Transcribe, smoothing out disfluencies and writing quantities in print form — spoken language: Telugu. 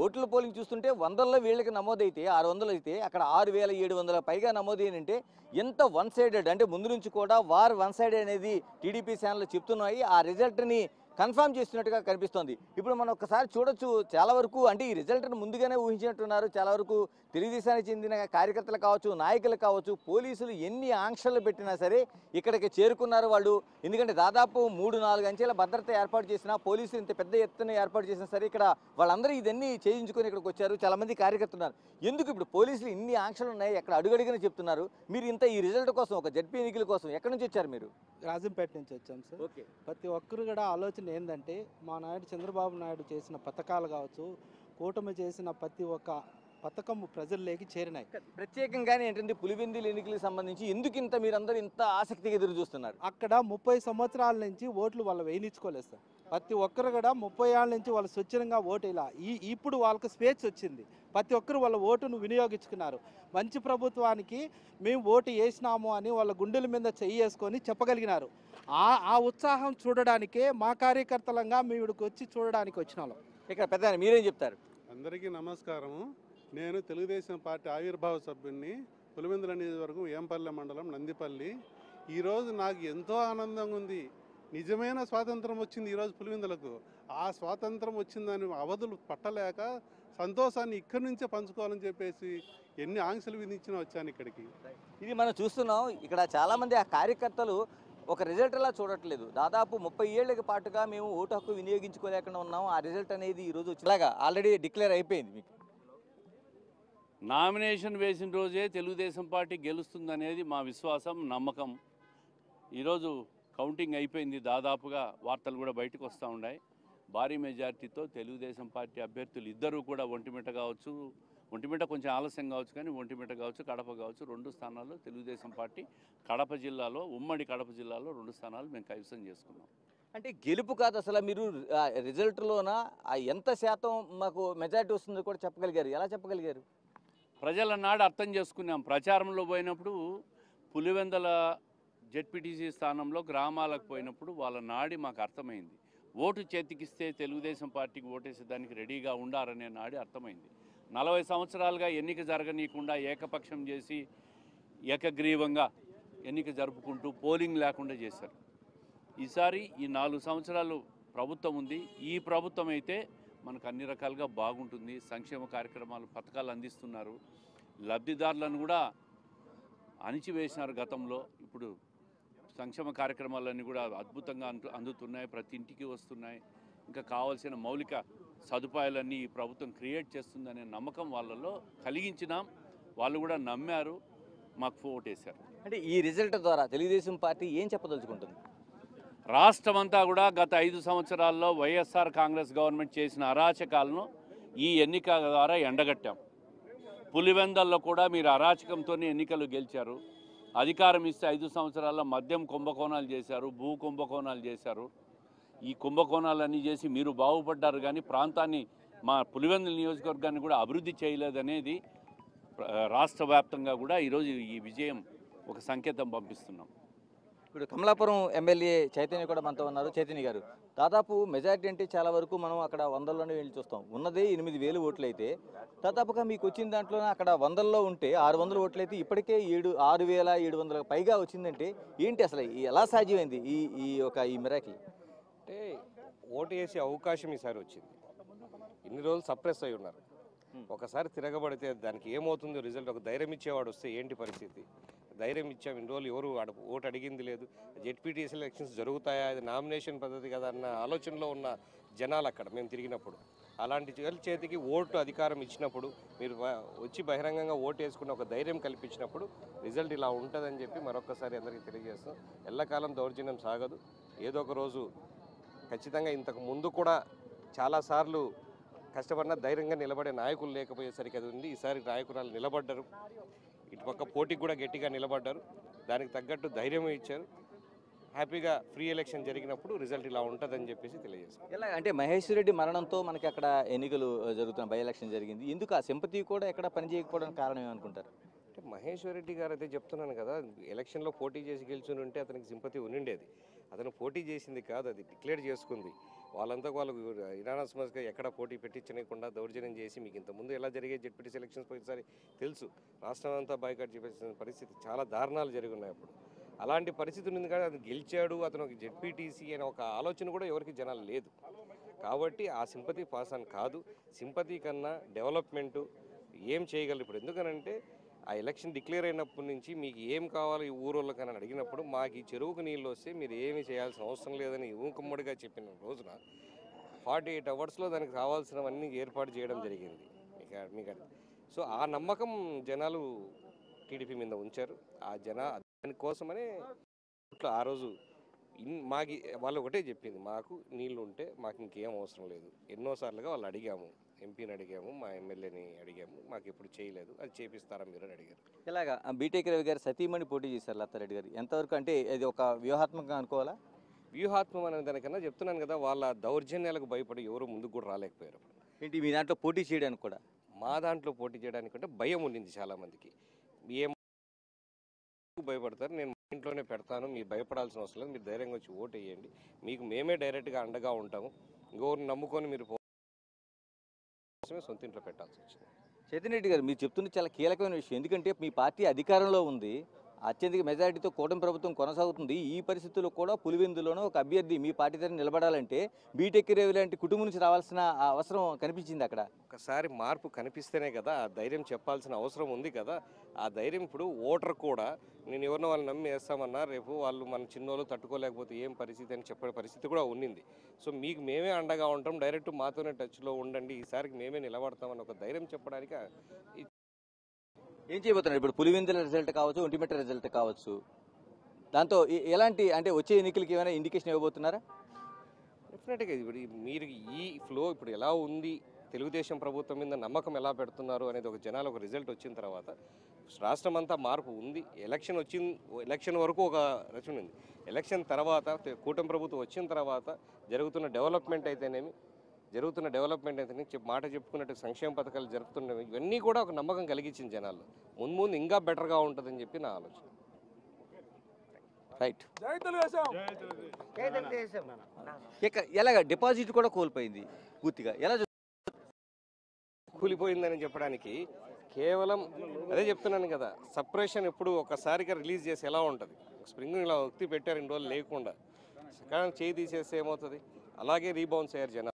ఓట్ల పోలింగ్ చూస్తుంటే వందల్లో వీళ్ళకి నమోదైతే 600 అయితే అక్కడ 6700 పైగా నమోదైనంటే ఎంత వన్ సైడెడ్ అంటే ముందు నుంచి కూడా వార్ వన్ సైడెడ్ అనేది టీడీపీ ఛానల్ చెప్తున్నాయి. ఆ రిజల్ట్ని కన్ఫర్మ్ చేస్తున్నట్టుగా కనిపిస్తోంది. ఇప్పుడు మనం ఒక్కసారి చూడొచ్చు చాలా వరకు అంటే ఈ రిజల్ట్ని ముందుగానే ఊహించినట్టున్నారు. చాలా వరకు తెలుగుదేశానికి చెందిన కార్యకర్తలు కావచ్చు, నాయకులు కావచ్చు, పోలీసులు ఎన్ని ఆంక్షలు పెట్టినా సరే ఇక్కడికి చేరుకున్నారు వాళ్ళు. ఎందుకంటే దాదాపు 3-4 అంచెల భద్రత ఏర్పాటు చేసినా పోలీసులు ఇంత పెద్ద ఎత్తున ఏర్పాటు చేసినా సరే ఇక్కడ వాళ్ళందరూ ఇదన్నీ చేయించుకొని ఇక్కడికి వచ్చారు. చాలా మంది కార్యకర్తలు ఉన్నారు. ఎందుకు ఇప్పుడు పోలీసులు ఇన్ని ఆంక్షలు ఉన్నాయి, ఎక్కడ అడుగడుగున చెప్తున్నారు. మీరు ఇంత ఈ రిజల్ట్ కోసం ఒక జడ్పీ ఎన్నికల కోసం ఎక్కడి నుంచి వచ్చారు మీరు? రాజంపేట నుంచి వచ్చాం సార్. ఓకే. ప్రతి ఒక్కరు కూడా ఆలోచన ఏంటంటే మా నాయుడు చంద్రబాబు నాయుడు చేసిన పథకాలు కావచ్చు, కూటమి చేసిన ప్రతి ఒక్క పథకం ప్రజల్లోకి చేరినాయి. ప్రత్యేకంగానే ఏంటంటే పులివెందుల ఎన్నికలకు సంబంధించి ఎందుకు ఇంత మీరందరూ ఇంత ఆసక్తిగా ఎదురు చూస్తున్నారు? అక్కడ 30 సంవత్సరాల నుంచి ఓట్లు వాళ్ళు వేయించుకోలేదు సార్. ప్రతి ఒక్కరు కూడా 30 ఏళ్ళ నుంచి వాళ్ళు స్వచ్ఛంగా ఓటు ఇలా ఇప్పుడు వాళ్ళకి స్వేచ్ఛ వచ్చింది. ప్రతి ఒక్కరు వాళ్ళ ఓటును వినియోగించుకున్నారు. మంచి ప్రభుత్వానికి మేము ఓటు వేసినాము అని వాళ్ళ గుండెల మీద చెయ్యేసుకొని చెప్పగలిగినారు. ఆ ఉత్సాహం చూడడానికే మా కార్యకర్తలంగా మేము ఇక్కడికి వచ్చి చూడడానికి వచ్చిన వాళ్ళం. ఇక్కడ పెద్ద మీరేం చెప్తారు? అందరికీ నమస్కారము. నేను తెలుగుదేశం పార్టీ ఆవిర్భావ సభ్యుడిని, పులివెందుల నియోజకవర్గం ఏంపల్లె మండలం నందిపల్లి. ఈరోజు నాకు ఎంతో ఆనందంగా ఉంది. నిజమైన స్వాతంత్రం వచ్చింది ఈరోజు పులివెందులకు. ఆ స్వాతంత్రం వచ్చిందని అవధులు పట్టలేక సంతోషాన్ని ఇక్కడి నుంచే పంచుకోవాలని చెప్పేసి ఎన్ని ఆంక్షలు విధించినా వచ్చాను ఇక్కడికి. ఇది మనం చూస్తున్నాం. ఇక్కడ చాలామంది ఆ కార్యకర్తలు ఒక రిజల్ట్లా చూడట్లేదు. దాదాపు 30 ఏళ్ల పాటుగా మేము ఓటు హక్కు వినియోగించుకోలేకుండా ఉన్నాం. ఆ రిజల్ట్ అనేది ఈరోజు వచ్చేలాగా ఆల్రెడీ డిక్లేర్ అయిపోయింది. మీకు నామినేషన్ వేసిన రోజే తెలుగుదేశం పార్టీ గెలుస్తుందనేది మా విశ్వాసం, నమ్మకం. ఈరోజు కౌంటింగ్ అయిపోయింది. దాదాపుగా వార్తలు కూడా బయటకు వస్తూ ఉన్నాయి. భారీ మెజార్టీతో తెలుగుదేశం పార్టీ అభ్యర్థులు ఇద్దరు కూడా ఒంటిమిట్ట కావచ్చు, ఒంటిమిట్ట కొంచెం ఆలస్యం కావచ్చు కానీ ఒంటిమిట్ట కావచ్చు, కడప కావచ్చు, 2 స్థానాల్లో తెలుగుదేశం పార్టీ కడప జిల్లాలో, ఉమ్మడి కడప జిల్లాలో 2 స్థానాలు మేము కైవసం చేసుకున్నాం. అంటే గెలుపు కాదు అసలు, మీరు రిజల్ట్లోన ఎంత శాతం మాకు మెజారిటీ వస్తుందో కూడా చెప్పగలిగారు. ఎలా చెప్పగలిగారు? ప్రజల నాడు అర్థం చేసుకున్నాం. ప్రచారంలో పోయినప్పుడు పులివెందల జెడ్పీటీసీ స్థానంలో గ్రామాలకు పోయినప్పుడు వాళ్ళ నాడి మాకు అర్థమైంది. ఓటు చేతికిస్తే తెలుగుదేశం పార్టీకి ఓటేసేదానికి రెడీగా ఉండారనే నాడి అర్థమైంది. 40 సంవత్సరాలుగా ఎన్నిక జరగనీయకుండా ఏకపక్షం చేసి ఏకగ్రీవంగా ఎన్నిక జరుపుకుంటూ పోలింగ్ లేకుండా చేశారు. ఈసారి ఈ 4 సంవత్సరాలు ప్రభుత్వం ఉంది. ఈ ప్రభుత్వం అయితే మనకు అన్ని రకాలుగా బాగుంటుంది. సంక్షేమ కార్యక్రమాలు, పథకాలు అందిస్తున్నారు. లబ్ధిదారులను కూడా అణిచివేసినారు గతంలో. ఇప్పుడు సంక్షేమ కార్యక్రమాలన్నీ కూడా అద్భుతంగా అందుతున్నాయి, ప్రతి ఇంటికి వస్తున్నాయి. ఇంకా కావాల్సిన మౌలిక సదుపాయాలన్నీ ఈ ప్రభుత్వం క్రియేట్ చేస్తుందనే నమ్మకం వాళ్ళలో కలిగించినాం. వాళ్ళు కూడా నమ్మారు, మాకు ఓటేశారు. అంటే ఈ రిజల్ట్ ద్వారా తెలుగుదేశం పార్టీ ఏం చెప్పదలుచుకుంటుంది? రాష్ట్రమంతా కూడా గత 5 సంవత్సరాల్లో వైఎస్ఆర్ కాంగ్రెస్ గవర్నమెంట్ చేసిన అరాచకాలను ఈ ఎన్నిక ద్వారా ఎండగట్టాం. పులివెందల్లో కూడా మీరు అరాచకంతోనే ఎన్నికలు గెలిచారు. అధికారం ఇస్తే 5 సంవత్సరాల్లో మద్యం కుంభకోణాలు చేశారు, భూ కుంభకోణాలు చేశారు. ఈ కుంభకోణాలన్నీ చేసి మీరు బాగుపడ్డారు కానీ ప్రాంతాన్ని, మా పులివెందుల నియోజకవర్గాన్ని కూడా అభివృద్ధి చేయలేదనేది రాష్ట్ర వ్యాప్తంగా కూడా ఈరోజు ఈ విజయం ఒక సంకేతం పంపిస్తున్నాం. ఇప్పుడు కమలాపురం ఎమ్మెల్యే చైతన్య కూడా మనతో ఉన్నారు. చైతన్య గారు, దాదాపు మెజారిటీ అంటే చాలా వరకు మనం అక్కడ 100లోనే వెళ్ళి చూస్తాం. ఉన్నదే 8,000 ఓట్లు అయితే దాదాపుగా మీకు వచ్చిన దాంట్లో అక్కడ 100లో ఉంటే 600 ఓట్లు అయితే ఇప్పటికే 6,700 పైగా వచ్చిందంటే ఏంటి అసలు ఎలా సాధ్యమైంది ఈ మిరాకిల్? అంటే ఓటు వేసే అవకాశం ఈసారి వచ్చింది. ఇన్ని రోజులు సప్రెస్ అయి ఉన్నారు. ఒకసారి తిరగబడితే దానికి ఏమవుతుందో రిజల్ట్, ఒక ధైర్యం ఇచ్చేవాడు వస్తే ఏంటి పరిస్థితి? ధైర్యం ఇచ్చాం. ఇన్ని రోజులు ఎవరు ఓటు అడిగింది లేదు. జెడ్పీటీసీ ఎలక్షన్స్ జరుగుతాయా, అది నామినేషన్ పద్ధతి కదా అన్న ఆలోచనలో ఉన్న జనాలు అక్కడ మేము తిరిగినప్పుడు. అలాంటి చేతికి ఓటు అధికారం ఇచ్చినప్పుడు, మీరు వచ్చి బహిరంగంగా ఓటు వేసుకున్న ఒక ధైర్యం కల్పించినప్పుడు రిజల్ట్ ఇలా ఉంటుందని చెప్పి మరొకసారి అందరికీ తెలియజేస్తాం. ఎల్లకాలం దౌర్జన్యం సాగదు. ఏదో ఒక రోజు ఖచ్చితంగా ఇంతకు ముందు కూడా చాలాసార్లు కష్టపడిన ధైర్యంగా నిలబడే నాయకులు లేకపోయేసరికి అది ఉంది. ఈసారి నాయకురాలు నిలబడ్డారు. ఇటుపక్క పోటీకి కూడా గట్టిగా నిలబడ్డారు. దానికి తగ్గట్టు ధైర్యం ఇచ్చారు. హ్యాపీగా ఫ్రీ ఎలక్షన్ జరిగినప్పుడు రిజల్ట్ ఇలా ఉంటుందని చెప్పేసి తెలియజేస్తాం. ఎలా అంటే మహేశ్వర్ రెడ్డి మరణంతో మనకి అక్కడ ఎన్నికలు జరుగుతున్న బై ఎలక్షన్ జరిగింది. ఎందుకు ఆ సింపతి కూడా ఎక్కడ పనిచేయకపోవడానికి కారణం ఏమనుకుంటారు? అంటే మహేశ్వర్ రెడ్డి గారు అయితే చెప్తున్నాను కదా, ఎలక్షన్లో పోటీ చేసి గెలిచి ఉంటే అతనికి సింపతి ఉండిండేది. అతను పోటీ చేసింది కాదు, అది డిక్లేర్ చేసుకుంది. వాళ్ళంతా వాళ్ళు ఇనానస్మస్గా ఎక్కడ పోటీ పెట్టించకుండా దౌర్జన్యం చేసి మీకు ఇంతకుముందు ఎలా జరిగే జెడ్పీటీసీ ఎలక్షన్స్ పోయినసారి తెలుసు, రాష్ట్రం అంతా బాయ్కాట్ చేసిన పరిస్థితి చాలా దారుణాలు జరిగి ఉన్నాయి అప్పుడు. అలాంటి పరిస్థితి ఉంది కానీ అది గెలిచాడు, అతను ఒక జెడ్పీటీసీ అనే ఒక ఆలోచన కూడా ఎవరికి జనాలు లేదు. కాబట్టి ఆ సింపతి పాస్ అని కాదు, సింపతి కన్నా డెవలప్మెంటు ఏం చేయగలరు ఇప్పుడు. ఎందుకనంటే ఆ ఎలక్షన్ డిక్లేర్ అయినప్పటి నుంచి మీకు ఏం కావాలో ఈ ఊరోళ్ళకని అడిగినప్పుడు మాకు ఈ చెరువుకు నీళ్ళు వస్తే మీరు ఏమీ చేయాల్సిన అవసరం లేదని ఊకమ్మడిగా చెప్పిన రోజున 48 అవర్స్లో దానికి కావాల్సినవన్నీ ఏర్పాటు చేయడం జరిగింది మీకు. సో ఆ నమ్మకం జనాలు టీడీపీ మీద ఉంచారు. ఆ దానికోసమనే ఆ రోజు మాకు వాళ్ళు ఒకటే చెప్పింది, మాకు నీళ్లు ఉంటే మాకు ఇంకేం అవసరం లేదు. ఎన్నోసార్లుగా వాళ్ళు అడిగాము, ఎంపీని అడిగాము, మా ఎమ్మెల్యేని అడిగాము, మాకు ఎప్పుడు చేయలేదు, అది చేపిస్తారా మీరు అని అడిగారు. ఇలాగా బీటెక్ రవి గారు సతీమణి పోటీ చేశారు లత్తారెడ్డి గారు, ఎంతవరకు అంటే ఇది ఒక వ్యూహాత్మకంగా అనుకోవాలా? వ్యూహాత్మం అనే దానికన్నా చెప్తున్నాను కదా, వాళ్ళ దౌర్జన్యాలకు భయపడి ఎవరు ముందుకు కూడా రాలేకపోయారు. ఏంటి మీ దాంట్లో పోటీ చేయడానికి కూడా? మా దాంట్లో పోటీ చేయడానికంటే భయం ఉండింది చాలామందికి. ఏం భయపడతారు, నేను మా ఇంట్లోనే పెడతాను, మీరు భయపడాల్సిన అవసరం లేదు, మీరు ధైర్యంగా వచ్చి ఓటు వేయండి, మీకు మేమే డైరెక్ట్గా అండగా ఉంటాము, ఇంకొకరిని నమ్ముకొని మీరు సొంత ఇంట్లో పెట్టాల్సి వచ్చింది. చైతన్య రెడ్డి గారు మీరు చెప్తున్నది చాలా కీలకమైన విషయం. ఎందుకంటే మీ పార్టీ అధికారంలో ఉంది, అత్యధిక మెజారిటీతో కూటమి ప్రభుత్వం కొనసాగుతుంది. ఈ పరిస్థితుల్లో కూడా పులివెందులోనూ ఒక అభ్యర్థి మీ పార్టీ తరఫున నిలబడాలంటే బీటెక్ రవి లాంటి కుటుంబం నుంచి రావాల్సిన అవసరం కనిపించింది అక్కడ. ఒకసారి మార్పు కనిపిస్తేనే కదా ఆ ధైర్యం చెప్పాల్సిన అవసరం ఉంది కదా. ఆ ధైర్యం ఇప్పుడు ఓటర్ కూడా నేను ఎవరినో వాళ్ళు నమ్మి వేస్తామన్నా రేపు వాళ్ళు మన చిన్నోళ్ళు తట్టుకోలేకపోతే ఏం పరిస్థితి అని చెప్పే పరిస్థితి కూడా ఉండింది. సో మీకు మేమే అండగా ఉంటాం, డైరెక్ట్ మాతోనే టచ్లో ఉండండి, ఈసారికి మేమే నిలబడతామని ఒక ధైర్యం చెప్పడానికి ఏం చేయబోతున్నారు ఇప్పుడు? పులివెందుల రిజల్ట్ కావచ్చు, ఒంటిమిట్ట రిజల్ట్ కావచ్చు, దాంతో ఎలాంటి అంటే వచ్చే ఎన్నికలకి ఏమైనా ఇండికేషన్ ఇవ్వబోతున్నారా? డెఫినెట్గా ఇప్పుడు మీరు ఈ ఫ్లో ఇప్పుడు ఎలా ఉంది, తెలుగుదేశం ప్రభుత్వం మీద నమ్మకం ఎలా పెడుతున్నారు అనేది ఒక జనాలు ఒక రిజల్ట్ వచ్చిన తర్వాత రాష్ట్రం అంతా మార్పు ఉంది. ఎలక్షన్ వరకు ఒక రచన ఉంది. ఎలక్షన్ తర్వాత కూటమి ప్రభుత్వం వచ్చిన తర్వాత జరుగుతున్న డెవలప్మెంట్ అయితేనేమి మాట చెప్పుకున్నట్టు సంక్షేమ పథకాలు జరుపుతున్నవి, ఇవన్నీ కూడా ఒక నమ్మకం కలిగించింది జనాల్లో. ముందు ఇంకా బెటర్గా ఉంటుందని చెప్పి నా ఆలోచన. రైట్. ఎలాగ డిపాజిట్ కూడా కోల్పోయింది పూర్తిగా, ఎలా కూలిపోయిందని చెప్పడానికి కేవలం అదే చెప్తున్నాను కదా, సపరేషన్ ఎప్పుడు ఒకసారిగా రిలీజ్ చేసి ఎలా ఉంటుంది, స్ప్రింగ్ ఇలా ఒత్తి పెట్టారు 2 రోజులు లేకుండా, సకాలం చేయి తీసేస్తే ఏమవుతుంది, అలాగే రీబౌన్స్ అయ్యారు జనాలు.